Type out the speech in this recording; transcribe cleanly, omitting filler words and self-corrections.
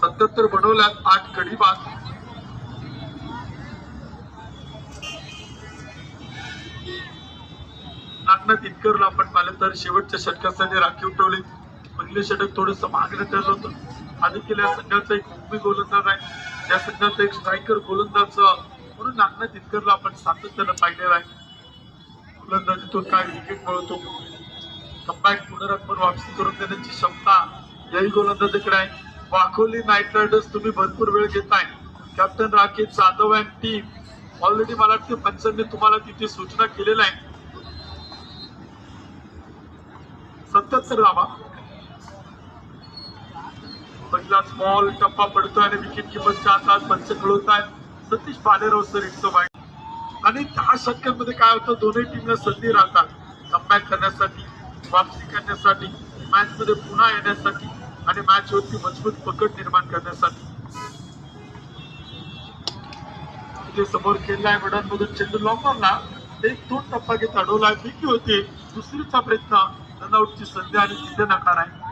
77 बनवल्यात 8 गडी बाद. नागनाथ इतकरला आपण पाहिलं तर शेवटच्या षटकासाठी राखीव ठेवले. पहिले षटक थोडस मागणं ठरलं होतं. देखील या संघाचा एक मुंबई गोलंदाज आहे, या संघाचा एक स्ट्रायकर गोलंदाज म्हणून नागनाथ इतकरला आपण सातत्यानं पाहिलेला आहे. गोलंदाजीतून काय विकेट मिळवतो, कमबॅक पुनरागमन वापसी करून देण्याची क्षमता याही गोलंदाजाकडे आहे. वाकोली नाईट रायडर्स तुम्ही भरपूर वेळ घेताय. Captain Rakesh Jadhav and team already मला वाटतं पंचांनी तुम्हाला तिथे सूचना केलेल्या आहे. 77 धावा. पहिला स्मॉल टप्पा पडतोय आणि विकेट किपरच्या हातात पंच खेळवत आहेत सतीश भालेराव सर. इट्स वाईट. आणि 10 षटकांमध्ये काय होतं, दोन्ही टीमला संधी राहतात कमबॅक करण्यासाठी, वापसी करण्यासाठी, मॅच मध्ये पुन्हा येण्यासाठी आणि मॅच वरती मजबूत पकड निर्माण करण्यासाठी. समोर केलाय वडांमधून चेंडू लॉंगॉनला 1-2 टप्पा घेत अडवला. विकी होती दुसरीचा प्रयत्न, रनआउटची संधी आणि तिथे नकार आहे.